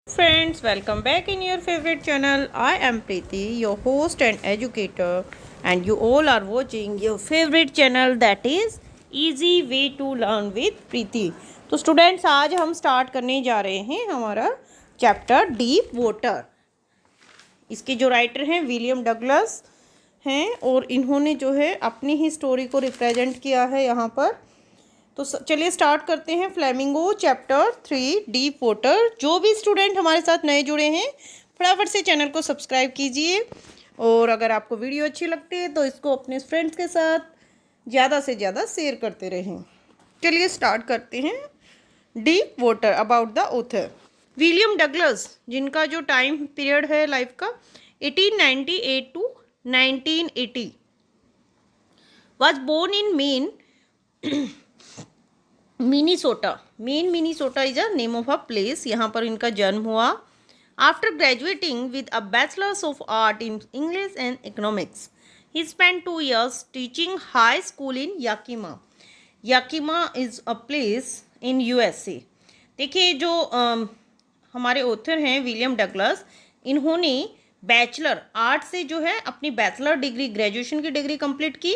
Friends, welcome back in your favorite channel. I am Preeti, your host and educator, and you all are watching your favorite channel that is Easy Way to Learn with Preeti. तो students आज हम start करने जा रहे हैं हमारा chapter deep water. इसके जो राइटर हैं विलियम डगलस हैं और इन्होंने जो है अपनी ही स्टोरी को रिप्रेजेंट किया है यहाँ पर। तो चलिए स्टार्ट करते हैं फ्लेमिंगो चैप्टर 3 डीप वाटर। जो भी स्टूडेंट हमारे साथ नए जुड़े हैं फटाफट से चैनल को सब्सक्राइब कीजिए और अगर आपको वीडियो अच्छी लगती है तो इसको अपने फ्रेंड्स के साथ ज़्यादा से ज़्यादा शेयर करते रहें। चलिए स्टार्ट करते हैं। Deep water about the author William Douglas, जिनका जो टाइम पीरियड है लाइफ का 1898 to 1980, was born in Minnesota. Minnesota is a name of a place. यहाँ पर इनका जन्म हुआ। After graduating with a bachelors of art in English and economics, he spend 2 years teaching high school in Yakima. Yakima is a place in USA. देखिए जो हमारे author हैं William Douglas, इन्होंने बैचलर आर्ट से जो है अपनी बैचलर डिग्री, ग्रेजुएशन की डिग्री कंप्लीट की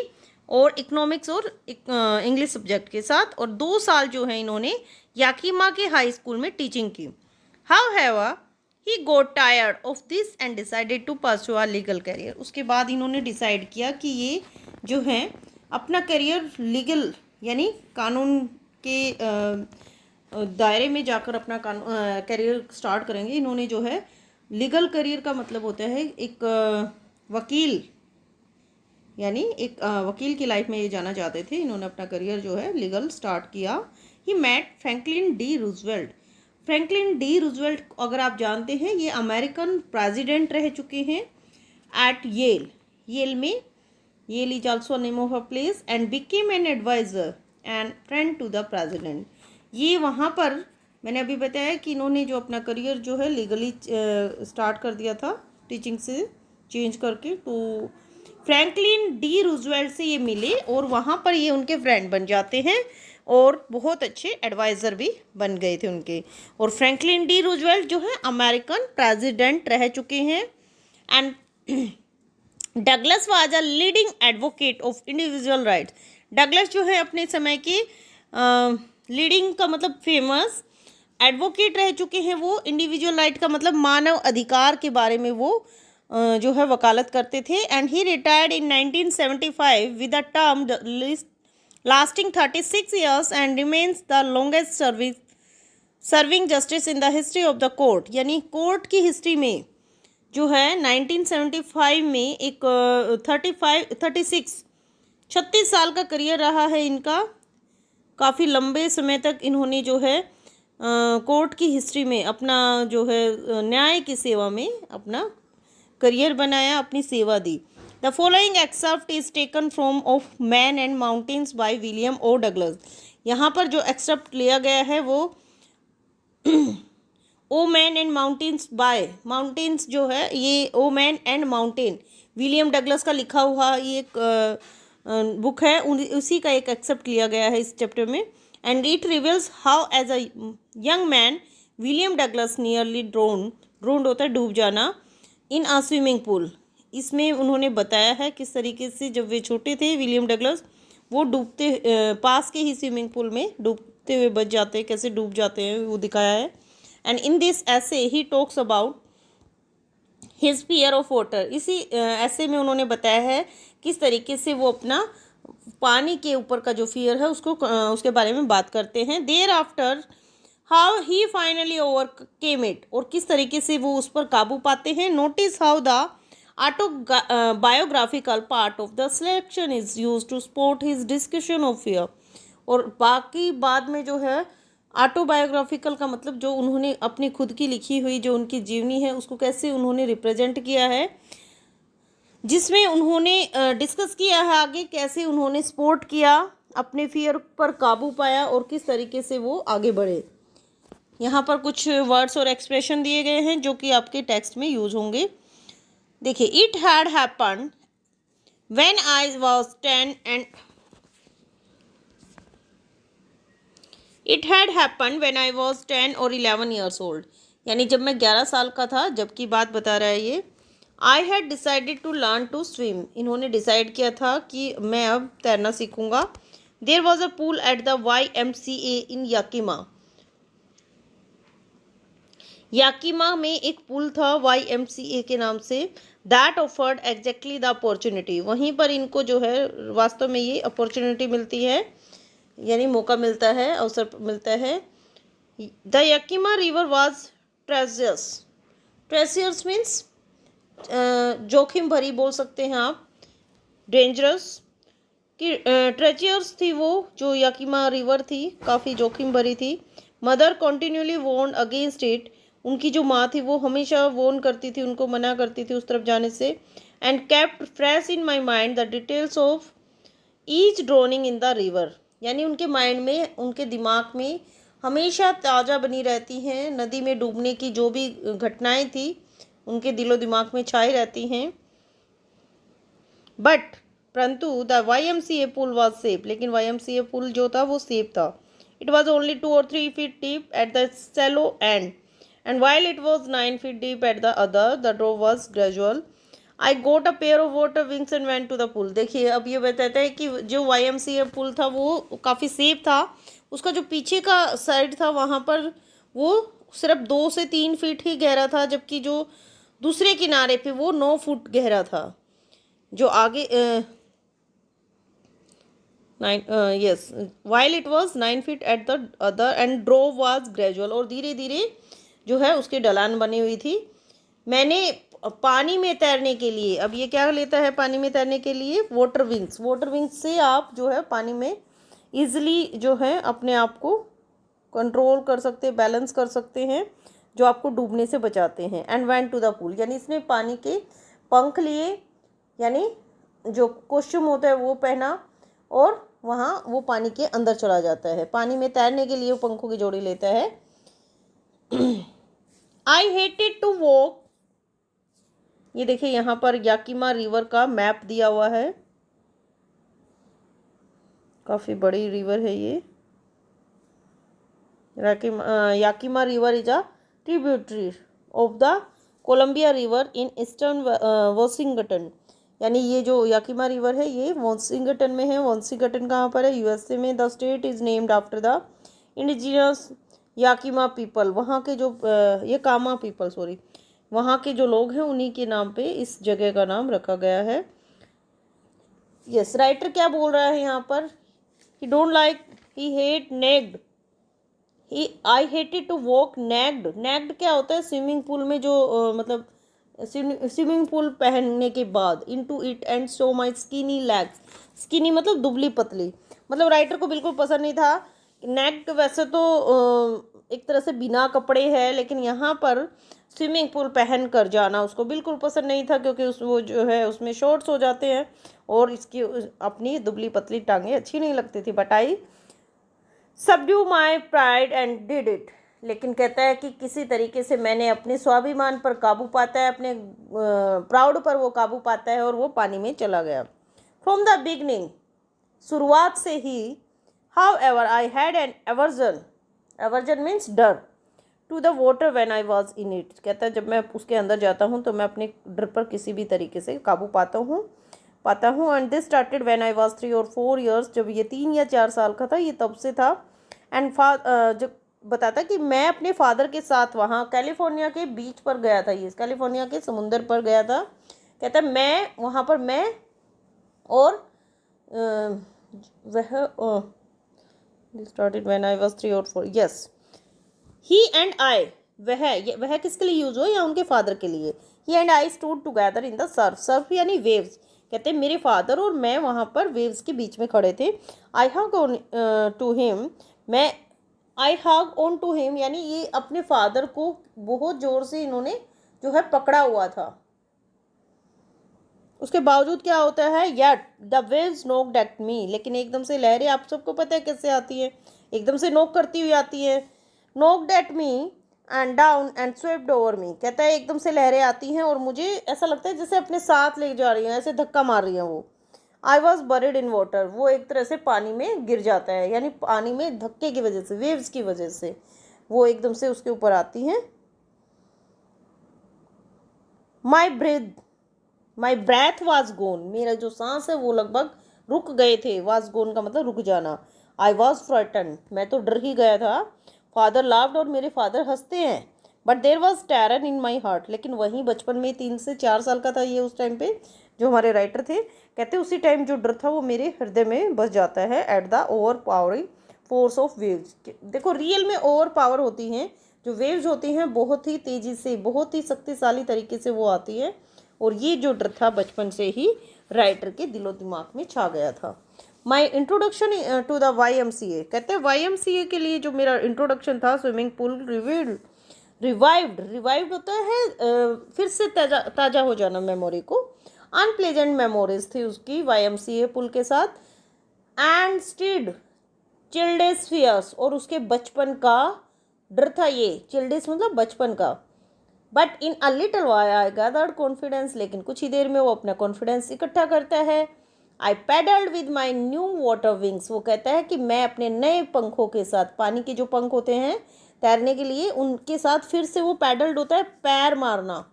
और इकोनॉमिक्स और इंग्लिश सब्जेक्ट के साथ, और 2 साल जो है इन्होंने याकीमा के हाई स्कूल में टीचिंग की। However he got tired of this and decided to pursue a legal career. उसके बाद इन्होंने डिसाइड किया कि ये जो है अपना करियर लीगल यानी कानून के दायरे में जाकर अपना करियर स्टार्ट करेंगे। इन्होंने जो है लीगल करियर का मतलब होता है एक वकील, यानी एक वकील की लाइफ में ये जाना चाहते थे। इन्होंने अपना करियर जो है लीगल स्टार्ट किया। He met Franklin D Roosevelt. Franklin D Roosevelt अगर आप जानते हैं, ये अमेरिकन प्रेसिडेंट रह चुके हैं एट येल में। Yale is also name of a place and became an advisor and friend to the president. ये वहाँ पर मैंने अभी बताया कि इन्होंने जो अपना करियर जो है लीगली स्टार्ट कर दिया था टीचिंग से चेंज करके। तो फ्रैंकलिन डी रूजवेल्ट से ये मिले और वहाँ पर ये उनके फ्रेंड बन जाते हैं और बहुत अच्छे एडवाइज़र भी बन गए थे उनके। और फ्रैंकलिन डी रूजवेल्ट जो है अमेरिकन प्रेसिडेंट रह चुके हैं। And Douglas was a leading advocate of individual rights. Douglas जो है अपने समय की लीडिंग का मतलब फेमस एडवोकेट रह चुके हैं। वो इंडिविजुअल राइट का मतलब मानव अधिकार के बारे में वो जो है वकालत करते थे। And he retired in 1975 with a term lasting 36 years and remains the longest serving justice in the history of the court. यानी कोर्ट की हिस्ट्री में जो है 1975 में एक 36 साल का करियर रहा है इनका। काफ़ी लंबे समय तक इन्होंने जो है कोर्ट की हिस्ट्री में अपना जो है न्याय की सेवा में अपना करियर बनाया, अपनी सेवा दी। The following excerpt is taken from of man and mountains by William O Douglas. यहाँ पर जो एक्सेप्ट लिया गया है वो O man and mountains by, mountains जो है ये O man and mountain William Douglas का लिखा हुआ ये एक बुक है, उसी का एक एक्सेप्ट लिया गया है इस चैप्टर में। And it reveals how as a young man William Douglas nearly drowned होता है डूब जाना इन अ स्विमिंग पूल। इसमें उन्होंने बताया है किस तरीके से जब वे छोटे थे विलियम डगलस वो डूबते पास के ही स्विमिंग पूल में डूबते हुए बच जाते हैं, कैसे डूब जाते हैं वो दिखाया है। एंड इन दिस ऐसे he talks about his fear of water. इसी ऐसे में उन्होंने बताया है किस तरीके से वो अपना पानी के ऊपर का जो फियर है उसको उसके बारे में बात करते हैं। Thereafter how he finally overcame it, और किस तरीके से वो उस पर काबू पाते हैं। Notice how the autobiographical part of the selection is use to support his discussion of fear. और बाकी बाद में जो है ऑटोबायोग्राफिकल का मतलब जो उन्होंने अपनी खुद की लिखी हुई जो उनकी जीवनी है उसको कैसे उन्होंने रिप्रेजेंट किया है, जिसमें उन्होंने डिस्कस किया है आगे कैसे उन्होंने सपोर्ट किया, अपने फियर पर काबू पाया और किस तरीके से वो आगे बढ़े। यहाँ पर कुछ वर्ड्स और एक्सप्रेशन दिए गए हैं जो कि आपके टेक्स्ट में यूज होंगे। देखिए, it had happened when I was 10 and It had happened when I was 10 or 11 years old. यानी जब मैं 11 साल का था जब की बात बता रहा है ये। I had decided to learn to swim, इन्होंने डिसाइड किया था कि मैं अब तैरना सीखूंगा। There was a pool at the YMCA in Yakima, Yakima में एक पुल था YMCA के नाम से। That offered exactly the opportunity, वहीं पर इनको जो है वास्तव में ये अपॉर्चुनिटी मिलती है, यानी मौका मिलता है, अवसर मिलता है। The Yakima river was treacherous, treacherous means जोखिम भरी बोल सकते हैं आप, डेंजरस कि ट्रेजियस थी वो जो याकिमा रिवर थी, काफ़ी जोखिम भरी थी। Mother continually Warne against it, उनकी जो माँ थी वो हमेशा वॉर्न करती थी, उनको मना करती थी उस तरफ जाने से। And kept fresh in my mind the details of each droning in the river, यानी उनके माइंड में, उनके दिमाग में हमेशा ताज़ा बनी रहती हैं नदी में डूबने की जो भी घटनाएं थी, उनके दिलो दिमाग में छाई रहती हैं। बट परंतु the YMCA pool was safe, लेकिन YMCA पुल जो था वो सेफ था। It was only 2 or 3 feet deep at the shallow end and while it was 9 feet deep at the other, the drop was gradual. I got a pair of water wings and went to the pool. देखिए अब ये बताता है कि जो YMCA पुल था वो काफ़ी सेफ था, उसका जो पीछे का साइड था वहाँ पर वो सिर्फ 2 से 3 फीट ही गहरा था, जबकि जो दूसरे किनारे पे वो 9 फुट गहरा था। जो आगे 9 feet eight the other and drove was gradual, और धीरे धीरे जो है उसकी ढलान बनी हुई थी। मैंने पानी में तैरने के लिए, अब ये क्या लेता है पानी में तैरने के लिए, वाटर विंग्स, वाटर विंग्स से आप जो है पानी में ईजिली जो है अपने आप को कंट्रोल कर सकते हैं, बैलेंस कर सकते हैं, जो आपको डूबने से बचाते हैं। And went to the pool, यानी इसने पानी के पंख लिए, यानी जो कॉस्ट्यूम होता है वो पहना, और वहाँ वो पानी के अंदर चला जाता है, पानी में तैरने के लिए वो पंखों की जोड़ी लेता है। आई हेटेड टू वॉक, ये देखिए यहाँ पर याकिमा रिवर का मैप दिया हुआ है, काफ़ी बड़ी रिवर है ये। Yakima river is a tributary of the Columbia river in eastern Washington, यानी ये जो याकिमा रिवर है ये वॉशिंगटन में है। वॉशिंगटन कहाँ पर है? USA में। The state is named after the indigenous Yakima people, वहाँ के जो ये कामा पीपल सॉरी, वहाँ के जो लोग हैं उन्हीं के नाम पे इस जगह का नाम रखा गया है। यस, राइटर क्या बोल रहा है यहाँ पर? He don't like, he hate naked, I hated to walk naked. Naked क्या होता है? स्विमिंग पूल में जो मतलब स्विमिंग पूल पहनने के बाद, into it and show my skinny legs, skinny मतलब दुबली पतली, मतलब राइटर को बिल्कुल पसंद नहीं था। नेक्ड वैसे तो एक तरह से बिना कपड़े है, लेकिन यहाँ पर स्विमिंग पूल पहन कर जाना उसको बिल्कुल पसंद नहीं था, क्योंकि उस वो जो है उसमें शॉर्ट्स हो जाते हैं और इसकी अपनी दुबली पतली टांगें अच्छी नहीं लगती थी। But I subdue my pride and did it, लेकिन कहता है कि किसी तरीके से मैंने अपने स्वाभिमान पर काबू पाता है, अपने प्राउड पर वो काबू पाता है और वो पानी में चला गया। फ्रॉम द बिगनिंग, शुरुआत से ही, however I had an aversion, aversion means डर, to the water when I was in it, कहता है जब मैं उसके अंदर जाता हूँ तो मैं अपने डर पर किसी भी तरीके से काबू पाता हूँ। And this started when I was 3 or 4 years, जब ये 3 या 4 साल का था, ये तब से था। एंड जब बताता कि मैं अपने फादर के साथ वहाँ कैलिफोर्निया के बीच पर गया था, ये कैलिफोर्निया के समुंदर पर गया था। कहता है मैं वहाँ पर, मैं और वह started when I was 3 or 4, yes, he and आई, वह किसके लिए यूज हो? या उनके फादर के लिए। He and I stood together in the surf, surf यानी वेव्स, कहते हैं मेरे फादर और मैं वहाँ पर वेव्स के बीच में खड़े थे। आई हग ऑन टू हिम, मैं आई हग ऑन टू हिम, यानी ये अपने फादर को बहुत ज़ोर से इन्होंने जो है पकड़ा हुआ था। उसके बावजूद क्या होता है? Yet the waves knocked at me, लेकिन एकदम से लहरें, आप सबको पता है कैसे आती है, एकदम से नोक करती हुई आती है। Knocked at me and down and swept over me, कहता है एकदम से लहरें आती हैं और मुझे ऐसा लगता है जैसे अपने साथ ले जा रही हैं, ऐसे धक्का मार रही हैं वो। I was buried in water, वो एक तरह से पानी में गिर जाता है, यानी पानी में धक्के की वजह से, वेव्स की वजह से वो एकदम से उसके ऊपर आती हैं। My breath my breath was gone, मेरा जो सांस है वो लगभग रुक गए थे। वॉज गोन का मतलब रुक जाना। आई वॉज फ्राइटन, मैं तो डर ही गया था। फादर लाफ्ड, और मेरे फादर हंसते हैं। But there was terror in my heart, लेकिन वहीं बचपन में 3 से 4 साल का था ये उस टाइम पे, जो हमारे राइटर थे, कहते उसी टाइम जो डर था वो मेरे हृदय में बस जाता है। At the over powering force of waves, देखो रियल में ओवर पावर होती हैं, जो वेव्स होती हैं बहुत ही तेज़ी से, बहुत ही शक्तिशाली तरीके से वो आती है। और ये जो डर था बचपन से ही राइटर के दिलो दिमाग में छा गया था। My introduction to the YMCA, कहते हैं YMCA के लिए जो मेरा इंट्रोडक्शन था, स्विमिंग पूल रिवाइव्ड होता है फिर से ताजा ताज़ा हो जाना मेमोरी को। अनप्लेजेंट मेमोरीज थी उसकी YMCA पुल के साथ। एंड स्टिड चिल्डेस फियर्स, और उसके बचपन का डर था ये। चिल्डेस मतलब बचपन का। But in a little while I gathered confidence, लेकिन कुछ ही देर में वो अपना कॉन्फिडेंस इकट्ठा करता है। I paddled with my new water wings, वो कहता है कि मैं अपने नए पंखों के साथ, पानी के जो पंख होते हैं तैरने के लिए, उनके साथ फिर से वो पैडल्ड होता है, पैर मारना।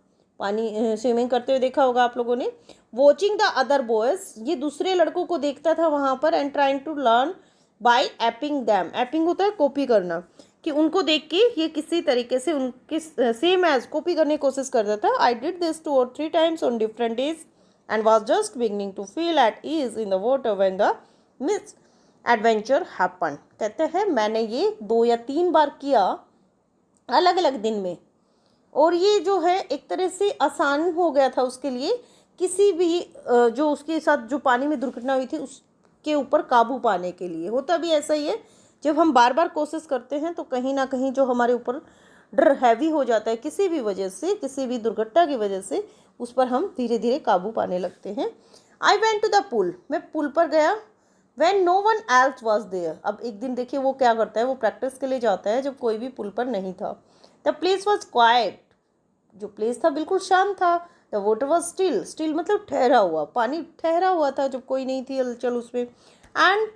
पानी स्विमिंग करते हुए देखा होगा आप लोगों ने। वॉचिंग द अदर बॉयज, ये दूसरे लड़कों को देखता था वहाँ पर। And trying to learn by aping them, aping होता है कॉपी करना, कि उनको देख के ये किसी तरीके से उनके सेम एज कॉपी करने की कोशिश करता था। I did this 2 or 3 times on different days and was just beginning to feel at ease in the water when the misadventure happen. कहते हैं मैंने ये 2 या 3 बार किया अलग अलग दिन में, और ये जो है एक तरह से आसान हो गया था उसके लिए, किसी भी जो उसके साथ जो पानी में दुर्घटना हुई थी उसके ऊपर काबू पाने के लिए। होता भी ऐसा ही है, जब हम बार बार कोशिश करते हैं तो कहीं ना कहीं जो हमारे ऊपर डर हैवी हो जाता है किसी भी वजह से, किसी भी दुर्घटना की वजह से, उस पर हम धीरे धीरे काबू पाने लगते हैं। I went to the pool, मैं पुल पर गया। When no one else was there, अब एक दिन देखिए वो क्या करता है, वो प्रैक्टिस के लिए जाता है जब कोई भी पुल पर नहीं था। द प्लेस वॉज क्वाइट, जो प्लेस था बिल्कुल शांत था। The water was still, still मतलब ठहरा हुआ, पानी ठहरा हुआ था जब कोई नहीं थी हलचल उसमें। And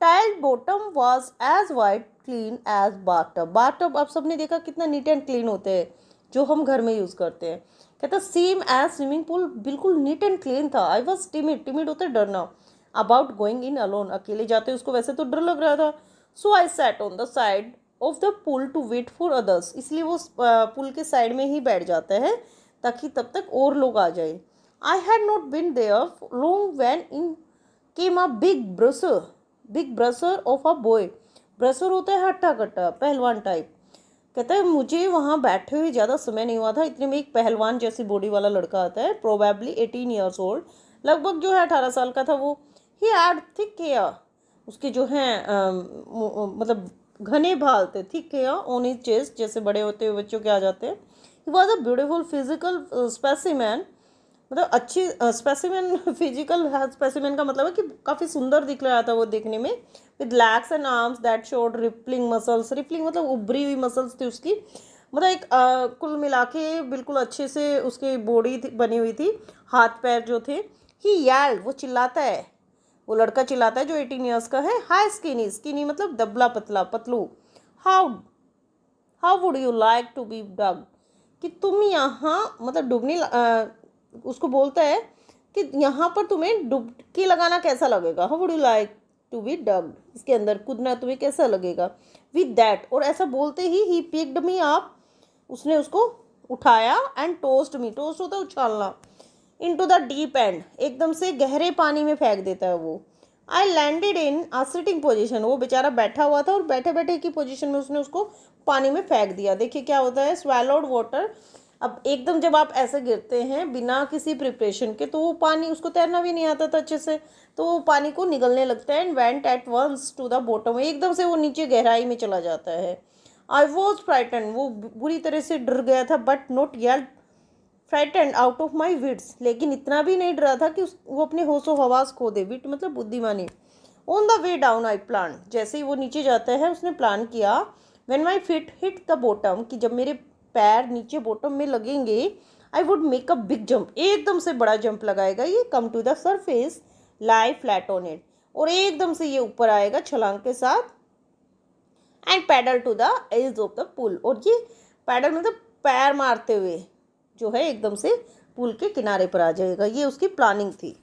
tiled bottom was as white clean as bathtub, bathtub आप सबने देखा कितना नीट एंड क्लीन होते हैं जो हम घर में यूज़ करते हैं। कहता सेम एज स्विमिंग पूल, बिल्कुल नीट एंड क्लीन था। आई वॉज टिमिड, टिमिड होता है डरना, अबाउट गोइंग इन अलोन, अकेले जाते उसको वैसे तो डर लग रहा था। So I sat on the side of the pool to wait for others, इसलिए वो पुल के साइड में ही बैठ जाता है ताकि तब तक और लोग आ जाए। I had not been there long when in came a big bruiser of a boy. Bruiser होता है हट्टा कट्टा पहलवान टाइप। कहता है मुझे वहाँ बैठे हुए ज़्यादा समय नहीं हुआ था, इतने में एक पहलवान जैसी बॉडी वाला लड़का आता है, प्रोबेबली 18 years ओल्ड, लगभग जो है 18 साल का था वो। ही हैड थिक हेयर, उसके जो हैं मतलब घने बाल थे, thick hair on his chest, जैसे बड़े होते हुए बच्चों के आ जाते हैं। He was a beautiful physical specimen, मतलब अच्छी स्पेसिमेन, फिजिकल स्पेसिमेन का मतलब है कि काफ़ी सुंदर दिख रहा था वो देखने में। With legs and arms that showed rippling muscles, rippling मतलब उभरी हुई मसल्स थी उसकी, मतलब एक कुल मिला के बिल्कुल अच्छे से उसकी बॉडी बनी हुई थी, हाथ पैर जो थे। ही yelled, वो चिल्लाता है, वो लड़का चिल्लाता है जो 18 years का है। हाई स्किनी, स्किनी मतलब दबला पतला पतलू। How how would you like to be Doug, कि तुम यहाँ मतलब डूबने उसको बोलता है कि यहाँ पर तुम्हें डुबकी लगाना कैसा लगेगा। How would you like to be ducked, इसके अंदर कूदना तुम्हें कैसा लगेगा। विद दैट, और ऐसा बोलते ही पिक्ड मी अप, उसने उसको उठाया। एंड टोस्ट मी, टोस्ट होता है उछालना। इनटू द डीप एंड, एकदम से गहरे पानी में फेंक देता है वो। I landed in a sitting position, वो बेचारा बैठा हुआ था और बैठे बैठे की पोजिशन में उसने उसको पानी में फेंक दिया। देखिए क्या होता है, स्वेलोड वाटर। अब एकदम जब आप ऐसे गिरते हैं बिना किसी प्रिपरेशन के, तो वो पानी, उसको तैरना भी नहीं आता था अच्छे से, तो वो पानी को निगलने लगता है। And went at once to the bottom, एकदम से वो नीचे गहराई में चला जाता है। आई वॉज फ्राइटन, वो बुरी तरह से डर गया था, but not yet frightened out of my wits, लेकिन इतना भी नहीं डरा था कि वो अपने होशो हवास खो दे। विट मतलब बुद्धिमानी। On the way down I plan, जैसे ही वो नीचे जाता है उसने प्लान किया। When my feet hit the bottom, कि जब मेरे पैर नीचे बॉटम में लगेंगे, I would make a big jump, एकदम से बड़ा जंप लगाएगा ये। Come to the surface lie flat on it, और एकदम से ये ऊपर आएगा छलांग के साथ। And paddle to the edge of the पुल, और ये पैडल मतलब पैर मारते हुए, जो है एकदम से पुल के किनारे पर आ जाएगा। ये उसकी प्लानिंग थी।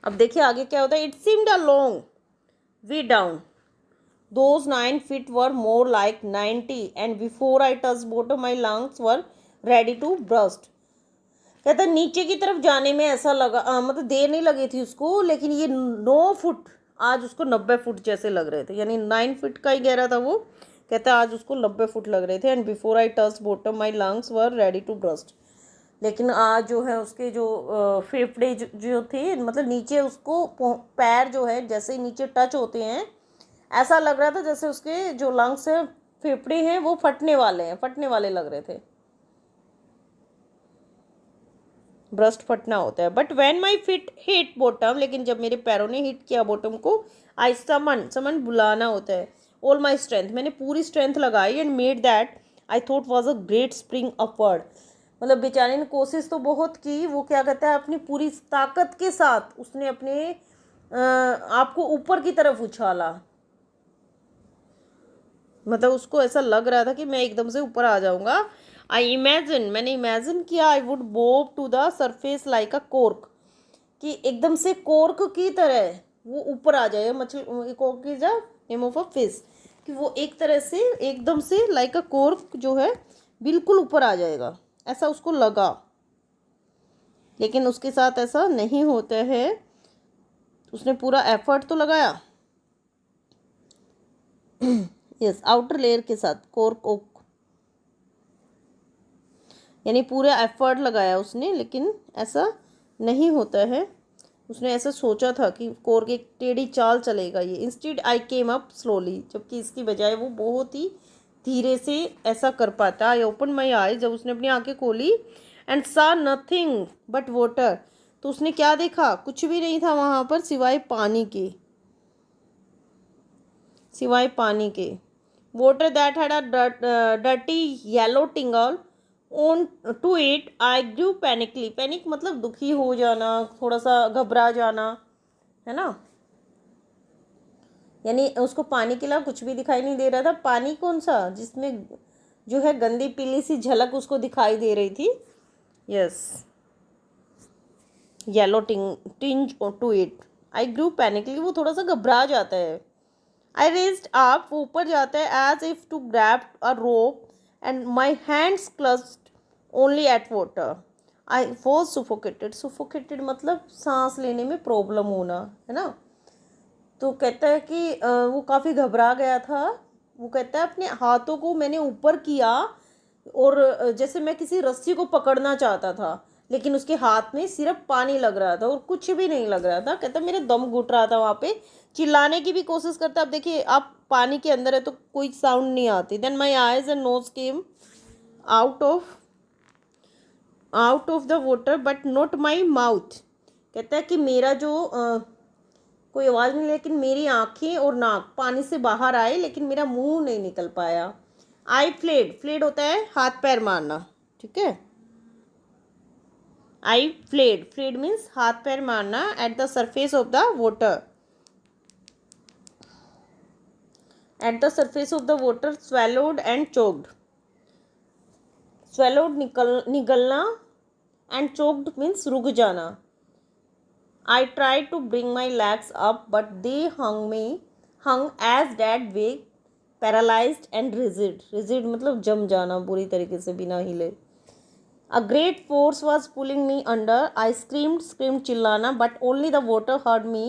अब देखिए आगे क्या होता है। It seemed a long way down, those 9 feet were more like 90 and before I touch bottom my lungs were ready to burst. कहता है नीचे की तरफ जाने में ऐसा लगा मतलब देर नहीं लगी थी उसको, लेकिन ये 9 फुट आज उसको 90 फुट जैसे लग रहे थे, यानी 9 फीट का ही कह रहा था वो। कहता है आज उसको 90 फुट लग रहे थे। And before I touch bottom my lungs were ready to burst, लेकिन आज जो है उसके जो फेफड़े जो थे, मतलब नीचे उसको पैर जो है जैसे ही नीचे टच होते हैं ऐसा लग रहा था जैसे उसके जो लंग्स है, फेफड़े हैं, वो फटने वाले हैं, फटने वाले लग रहे थे। ब्रस्ट फटना होता है। But when my fit hit bottom, लेकिन जब मेरे पैरों ने हिट किया बॉटम को, आई समन बुलाना होता है, ऑल माई स्ट्रेंथ, मैंने पूरी स्ट्रेंथ लगाई, and made that I thought was a great spring upward. मतलब बेचारे ने कोशिश तो बहुत की, वो क्या कहता है अपनी पूरी ताकत के साथ उसने अपने आप को ऊपर की तरफ उछाला। मतलब उसको ऐसा लग रहा था कि मैं एकदम से ऊपर आ जाऊंगा। मैंने इमेजिन किया, I would bob to the surface like a cork, कि एकदम से कॉर्क की तरह वो ऊपर आ जाए। मछली cork is a name of a fish, कि वो एक तरह से एकदम से लाइक अ कॉर्क जो है बिल्कुल ऊपर आ जाएगा, ऐसा उसको लगा। लेकिन उसके साथ ऐसा नहीं होता है। उसने पूरा एफर्ट तो लगाया, यस, आउटर लेयर के साथ कॉर्क ओक, यानी पूरा एफर्ट लगाया उसने, लेकिन ऐसा नहीं होता है। उसने ऐसा सोचा था कि कॉर्क एक टेढ़ी चाल चलेगा ये। Instead I came up slowly, जबकि इसकी बजाय वो बहुत ही धीरे से ऐसा कर पाता। आई ओपन माई आई, जब उसने अपनी आंखें खोली, एंड सा नथिंग बट वाटर, तो उसने क्या देखा, कुछ भी नहीं था वहाँ पर सिवाय पानी के, सिवाय पानी के। Water that had a dirty yellow tingle on to it. I grew panicky, panic मतलब दुखी हो जाना, थोड़ा सा घबरा जाना, है ना। यानी उसको पानी के अलावा कुछ भी दिखाई नहीं दे रहा था। पानी कौन सा, जिसमें जो है गंदी पीली सी झलक उसको दिखाई दे रही थी, yes, yellow tinge to it. I grew panicky, वो थोड़ा सा घबरा जाता है। आई रेज्ड अप, वो ऊपर जाता है, as if to grab a rope, and my hands clutched only at water. I was suffocated, suffocated मतलब सांस लेने में प्रॉब्लम होना, है ना। तो कहता है कि वो काफ़ी घबरा गया था। वो कहता है अपने हाथों को मैंने ऊपर किया, और जैसे मैं किसी रस्सी को पकड़ना चाहता था, लेकिन उसके हाथ में सिर्फ पानी लग रहा था और कुछ भी नहीं लग रहा था। कहता मेरे दम घुट रहा था वहाँ पे, चिल्लाने की भी कोशिश करता। अब देखिए आप पानी के अंदर है तो कोई साउंड नहीं आती। Then my eyes and nose came out of the water but not my mouth. कहता है कि मेरा जो कोई आवाज़ नहीं, लेकिन मेरी आंखें और नाक पानी से बाहर आए, लेकिन मेरा मुंह नहीं निकल पाया। आई फ्लेड, फ्लेड होता है हाथ पैर मारना, ठीक है। आई फ्लेड, फ्लेड मीन्स हाथ पैर मारना, at the surface of the water, at the surface of the water, swallowed and choked. Swallowed निगलना, एंड चोक्ड मीन्स रुक जाना। I tried to bring my legs up, but they hung as that way, paralyzed and rigid. Rigid मतलब जम जाना बुरी तरीके से बिना हिले। A great force was pulling me under. I screamed चिल्लाना, but only the water heard me,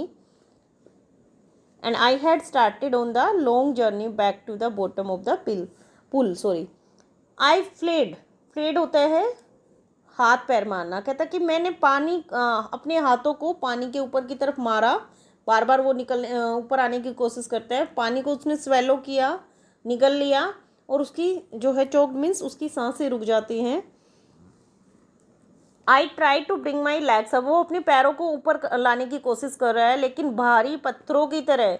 and I had started on the long journey back to the bottom of the pool. Sorry, I fled होता है हाथ पैर मारना। कहता कि मैंने अपने हाथों को पानी के ऊपर की तरफ मारा, बार बार वो ऊपर आने की कोशिश करता है। पानी को उसने स्वेलो किया, निगल लिया, और उसकी जो है चोक्ड मीन्स उसकी सांसें रुक जाती हैं। I try to bring my legs, अब वो अपने पैरों को ऊपर लाने की कोशिश कर रहा है, लेकिन भारी पत्थरों की तरह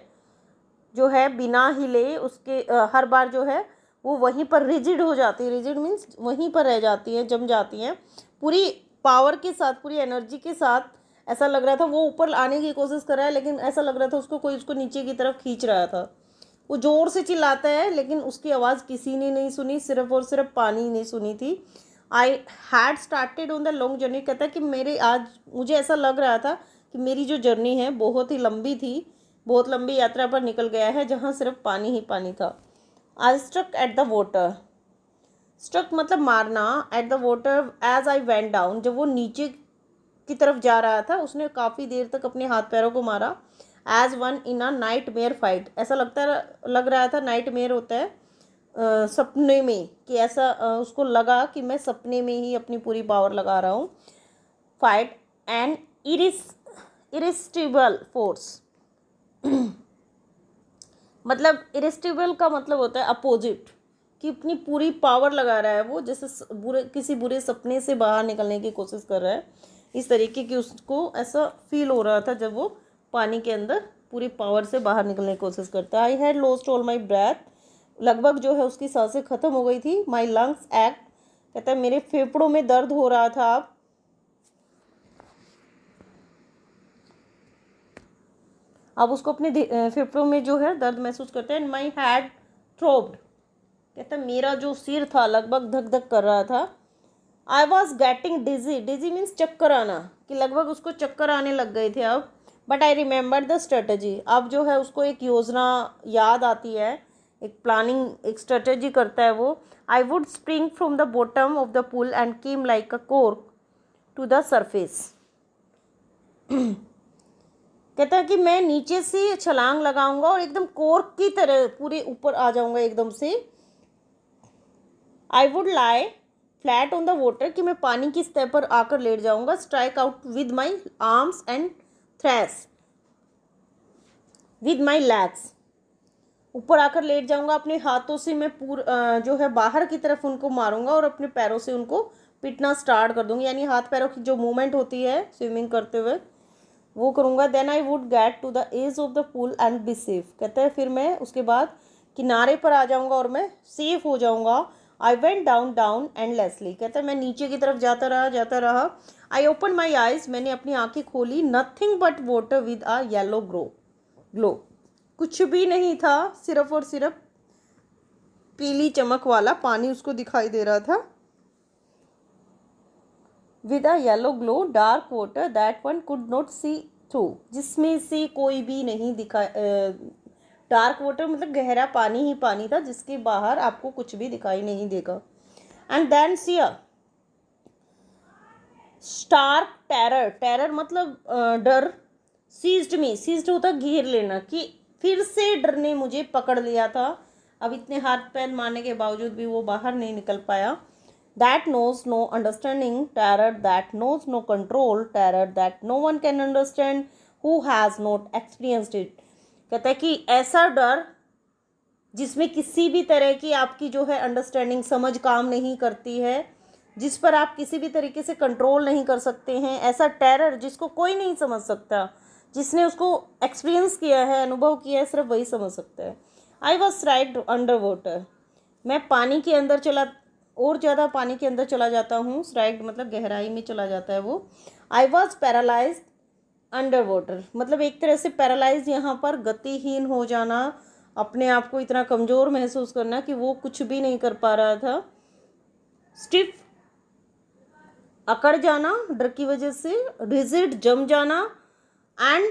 जो है बिना हिले उसके हर बार जो है वो वहीं पर रिजिड हो जाती है। रिजिड मीन्स वहीं पर रह जाती है, जम जाती हैं पूरी पावर के साथ, पूरी एनर्जी के साथ। ऐसा लग रहा था वो ऊपर आने की कोशिश कर रहा है, लेकिन ऐसा लग रहा था उसको कोई उसको नीचे की तरफ खींच रहा था। वो ज़ोर से चिल्लाता है, लेकिन उसकी आवाज़ किसी ने नहीं सुनी, सिर्फ और सिर्फ पानी ने सुनी थी। I had started on the long journey, कहता है कि मेरे आज मुझे ऐसा लग रहा था कि मेरी जो जर्नी है बहुत ही लंबी थी, बहुत लंबी यात्रा पर निकल गया है जहाँ सिर्फ पानी ही पानी था। I struck at the water, struck मतलब मारना, at the water as I went down, जब वो नीचे की तरफ जा रहा था उसने काफ़ी देर तक अपने हाथ पैरों को मारा। As one in a nightmare fight, ऐसा लग रहा था, नाइट मेयर होता है सपने में, कि ऐसा उसको लगा कि मैं सपने में ही अपनी पूरी पावर लगा रहा हूँ। फाइट एंड इरिस्टिबल फोर्स, मतलब इरिस्टिबल का मतलब होता है अपोजिट, कि अपनी पूरी पावर लगा रहा है वो, जैसे किसी बुरे सपने से बाहर निकलने की कोशिश कर रहा है, इस तरीके की उसको ऐसा फील हो रहा था जब वो पानी के अंदर पूरी पावर से बाहर निकलने की कोशिश करता है। I had lost all my breath, लगभग जो है उसकी सांसें खत्म हो गई थी। माई लंग्स एक्ट, कहता है मेरे फेफड़ों में दर्द हो रहा था। अब उसको अपने फेफड़ों में जो है दर्द महसूस करते हैं। माई हैड थ्रोब्ड, कहता है मेरा जो सिर था लगभग धक धक कर रहा था। I was getting dizzy, dizzy means चक्कर आना, कि लगभग उसको चक्कर आने लग गए थे अब। But I remember the strategy, अब जो है उसको एक योजना याद आती है, एक प्लानिंग, एक स्ट्रेटजी करता है वो। I would spring from the bottom of the pool and came like a cork to the surface, कहता है कि मैं नीचे से छलांग लगाऊंगा और एकदम कोर्क की तरह पूरे ऊपर आ जाऊंगा एकदम से। I would lie flat on the water, कि मैं पानी की सतह पर आकर लेट जाऊंगा। Strike out with my arms and trash with my legs, ऊपर आकर लेट जाऊंगा, अपने हाथों से मैं जो है बाहर की तरफ उनको मारूंगा और अपने पैरों से उनको पीटना स्टार्ट कर दूंगी, यानी हाथ पैरों की जो मूवमेंट होती है स्विमिंग करते हुए वो करूंगा। Then I would get to the edge of the pool and be safe, कहते हैं फिर मैं उसके बाद किनारे पर आ जाऊंगा और मैं सेफ हो जाऊंगा। आई वेंट डाउन डाउन एंडलेसली, कहते हैं मैं नीचे की तरफ जाता रहा। आई ओपन माई आइज, मैंने अपनी आंखें खोली। Nothing but water with a yellow glow, कुछ भी नहीं था, सिर्फ और सिर्फ पीली चमक वाला पानी उसको दिखाई दे रहा था। With a yellow glow, dark water that one could not see through, जिसमें से कोई भी नहीं दिखा, डार्क वाटर मतलब गहरा पानी ही पानी था जिसके बाहर आपको कुछ भी दिखाई नहीं देगा। And then see a stark terror, terror मतलब डर। सीज्ड मी, सीज्ड होता घेर लेना, कि फिर से डर ने मुझे पकड़ लिया था। अब इतने हाथ पैर मारने के बावजूद भी वो बाहर नहीं निकल पाया। That knows no understanding, terror that knows no control, terror that no one can understand who has not experienced it, कहता है कि ऐसा डर जिसमें किसी भी तरह की आपकी जो है अंडरस्टैंडिंग, समझ काम नहीं करती है, जिस पर आप किसी भी तरीके से कंट्रोल नहीं कर सकते हैं, ऐसा टेरर जिसको कोई नहीं समझ सकता, जिसने उसको एक्सपीरियंस किया है, अनुभव किया है, सिर्फ वही समझ सकता है। आई वॉज स्ट्राइक्ड अंडर वाटर, मैं पानी के अंदर और ज़्यादा पानी के अंदर चला जाता हूँ। स्ट्राइक्ड मतलब गहराई में चला जाता है वो। I was paralyse under water, मतलब एक तरह से पैरालाइज यहाँ पर गतिहीन हो जाना, अपने आप को इतना कमज़ोर महसूस करना कि वो कुछ भी नहीं कर पा रहा था। स्टिफ अकड़ जाना डर की वजह से, रिजिड जम जाना, एंड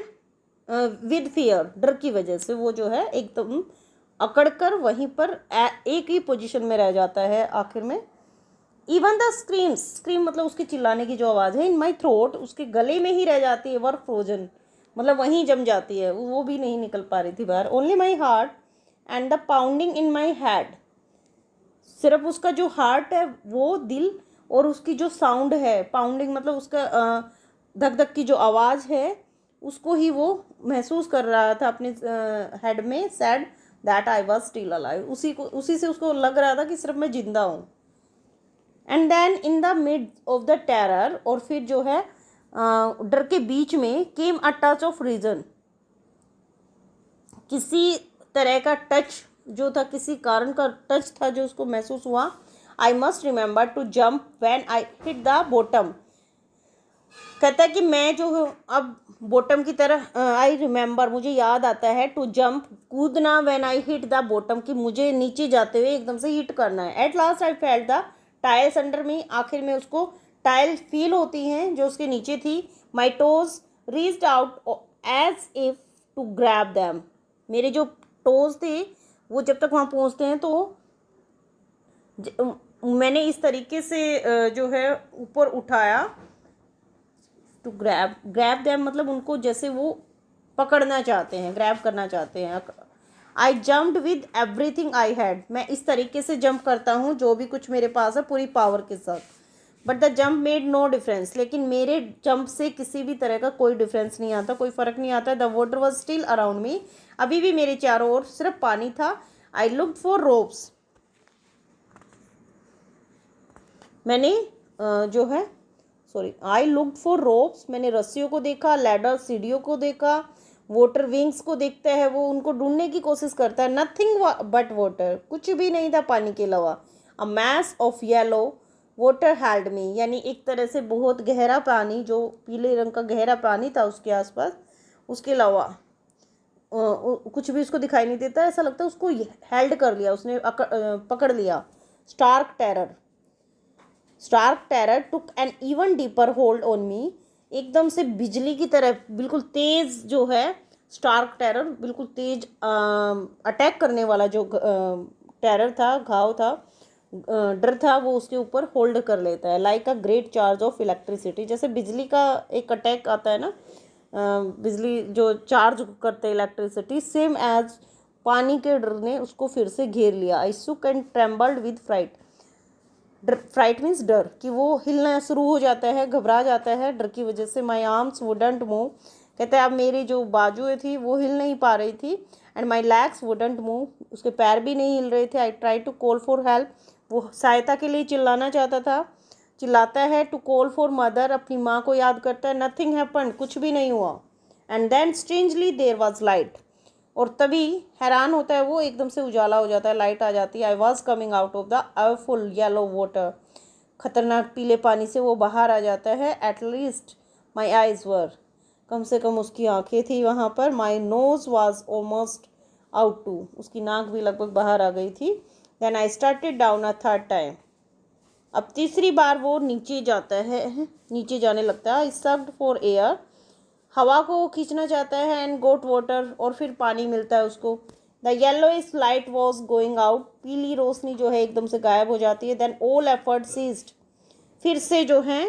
विद फियर, डर की वजह से वो जो है एकदम अकड़ कर वहीं पर एक ही पोजीशन में रह जाता है आखिर में। इवन द स्क्रीम्स, स्क्रीम मतलब उसके चिल्लाने की जो आवाज़ है, इन माई थ्रोट, उसके गले में ही रह जाती है। वर फ्रोजन मतलब वहीं जम जाती है, वो भी नहीं निकल पा रही थी बाहर। Only my heart and the pounding in my head, सिर्फ उसका जो हार्ट है वो दिल, और उसकी जो साउंड है पाउंडिंग मतलब उसका धक धक की जो आवाज़ है उसको ही वो महसूस कर रहा था अपने हेड में। Sad that I was still alive, उसी से उसको लग रहा था कि सिर्फ मैं जिंदा हूँ। And then in the mid of the terror, और फिर जो है डर के बीच में, came a touch of reason, किसी तरह का टच जो था, किसी कारण का टच था जो उसको महसूस हुआ। I must remember to jump when I hit the bottom, कहता है कि मैं जो हूँ अब बॉटम की तरह, आई रिमेंबर, मुझे याद आता है, टू जंप, कूदना, when I hit the bottom, कि मुझे नीचे जाते हुए एकदम से हिट करना है। At last I felt the tiles under मी, आखिर में उसको टाइल फील होती हैं जो उसके नीचे थी। My toes reached out as if to grab them, मेरे जो टोज थे वो जब तक वहाँ पहुँचते हैं तो मैंने इस तरीके से जो है ऊपर उठाया, टू ग्रैब, ग्रैब दैम मतलब उनको जैसे वो पकड़ना चाहते हैं, ग्रैब करना चाहते हैं। आई jumped with everything I had, मैं इस तरीके से जंप करता हूँ जो भी कुछ मेरे पास है पूरी पावर के साथ। But the jump made no difference, लेकिन मेरे जंप से किसी भी तरह का कोई डिफरेंस नहीं आता, कोई फ़र्क नहीं आता। The water was still around me, अभी भी मेरे चारों ओर सिर्फ पानी था। आई लुक्ड फॉर रोप्स, मैंने जो है sorry I looked for ropes, मैंने रस्सियों को देखा, लैडर सीढ़ियों को देखा, वाटर विंग्स को देखता है वो, उनको ढूंढने की कोशिश करता है। नथिंग बट वाटर, कुछ भी नहीं था पानी के अलावा। A mess of yellow water held me, यानी एक तरह से बहुत गहरा पानी, जो पीले रंग का गहरा पानी था उसके आसपास, उसके अलावा कुछ भी उसको दिखाई नहीं देता, ऐसा लगता है उसको हेल्ड कर लिया उसने, पकड़ लिया। Stark terror, stark terror took an even deeper hold on me, एकदम से बिजली की तरह बिल्कुल तेज जो है, स्टार्क टेरर बिल्कुल तेज अटैक करने वाला जो टेरर था, घाव था, डर था, वो उसके ऊपर होल्ड कर लेता है। Like a great charge of electricity, जैसे बिजली का एक अटैक आता है ना, बिजली जो चार्ज करते हैं इलेक्ट्रिसिटी, सेम एज पानी के डर ने उसको फिर से घेर लिया। I shook and trembled with fright, fright means डर, कि वो हिलना शुरू हो जाता है, घबरा जाता है डर की वजह से। माई आर्म्स वुडंट मूव, कहते हैं अब मेरी जो बाजुएं थी वो हिल नहीं पा रही थी। And my legs wouldn't move, उसके पैर भी नहीं हिल रहे थे। I try to call for help, वो सहायता के लिए चिल्लाना चाहता था, चिल्लाता है। टू कॉल फॉर मदर, अपनी माँ को याद करता है। नथिंग हैपन, कुछ भी नहीं हुआ। And then strangely there was light, और तभी हैरान होता है वो, एकदम से उजाला हो जाता है, लाइट आ जाती है। I was coming out of the full yellow water, खतरनाक पीले पानी से वो बाहर आ जाता है। At least my eyes were, कम से कम उसकी आंखें थी वहाँ पर। My nose was almost out too, उसकी नाक भी लगभग बाहर आ गई थी। Then I started down a third time, अब तीसरी बार वो नीचे जाता है, नीचे जाने लगता है। आई सक्ड फॉर एयर, हवा को वो खींचना चाहता है। एंड गोट वाटर, और फिर पानी मिलता है उसको। The yellowish light was going out, पीली रोशनी जो है एकदम से गायब हो जाती है। देन ऑल एफर्ट सीज्ड, फिर से जो है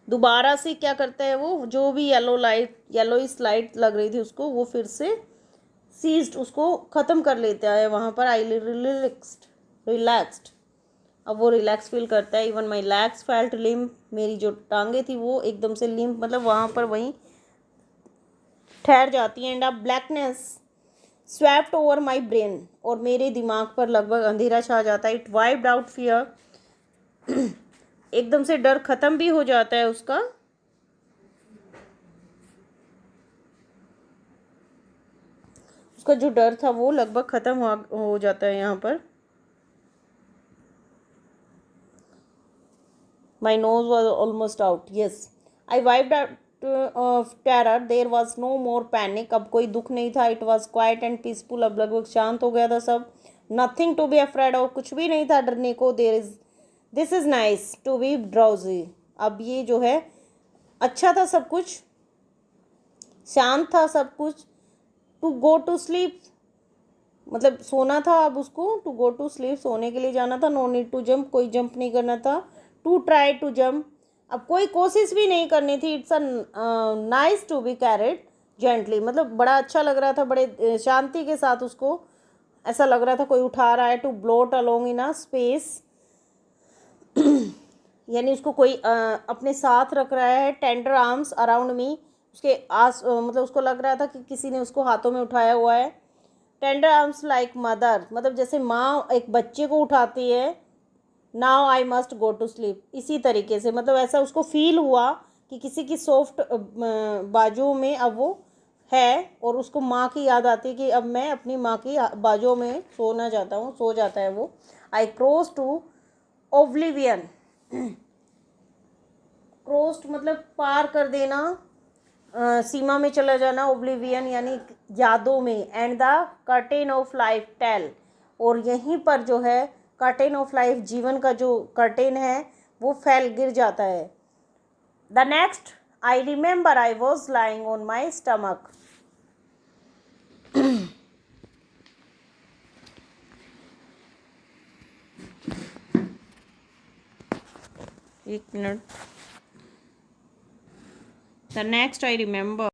दोबारा से क्या करता है वो, जो भी येलोइश लाइट लग रही थी उसको, वो फिर से सीज्ड, उसको ख़त्म कर लेता है वहाँ पर। आई रिलैक्स्ड, अब वो रिलैक्स फील करता है। Even my legs felt limp, मेरी जो टांगे थी वो एकदम से लिम्प, मतलब वहाँ पर वहीं ठहर जाती हैं। एंड अब blackness swept over my brain, और मेरे दिमाग पर लगभग अंधेरा छा जाता है। इट वाइप्ड आउट फियर, एकदम से डर खत्म भी हो जाता है उसका। उसका जो डर था वो लगभग खत्म हो जाता है यहाँ पर। My nose was almost out. Yes, I wiped out of terror. There was no more panic. अब कोई दुख नहीं था. It was quiet and peaceful. अब लगभग शांत हो गया था सब. Nothing to be afraid of. कुछ भी नहीं था डरने को. This is nice to be drowsy. अब ये जो है अच्छा था सब कुछ, शांत था सब कुछ. To go to sleep, मतलब सोना था अब उसको. टू गो टू स्लीप, सोने के लिए जाना था. नो नीड टू जंप, कोई जंप नहीं करना था. टू ट्राई टू जंप, अब कोई कोशिश भी नहीं करनी थी. It's a nice to be carried gently, मतलब बड़ा अच्छा लग रहा था, बड़े शांति के साथ उसको ऐसा लग रहा था कोई उठा रहा है. To float along in a space, यानी उसको कोई अपने साथ रख रहा है. टेंडर आर्म्स अराउंड मी, उसके मतलब उसको लग रहा था कि किसी ने उसको हाथों में उठाया हुआ है. टेंडर आर्म्स लाइक मदर, मतलब जैसे माँ एक बच्चे को उठाती है. Now I must go to sleep, इसी तरीके से, मतलब ऐसा उसको फील हुआ कि किसी की सॉफ्ट बाजुओं में अब वो है, और उसको माँ की याद आती है कि अब मैं अपनी माँ की बाजुओं में सोना चाहता हूँ. सो जाता है वो. आई क्रॉस टू ओब्लिवियन, क्रोस्ड मतलब पार कर देना, सीमा में चला जाना, ओब्लिवियन यानी यादों में, and the curtain of life fell, और यहीं पर जो है कर्टेन ऑफ लाइफ, जीवन का जो कर्टेन है वो फैल गिर जाता है. The next, I remember I was lying on my stomach. एक मिनट. The next I remember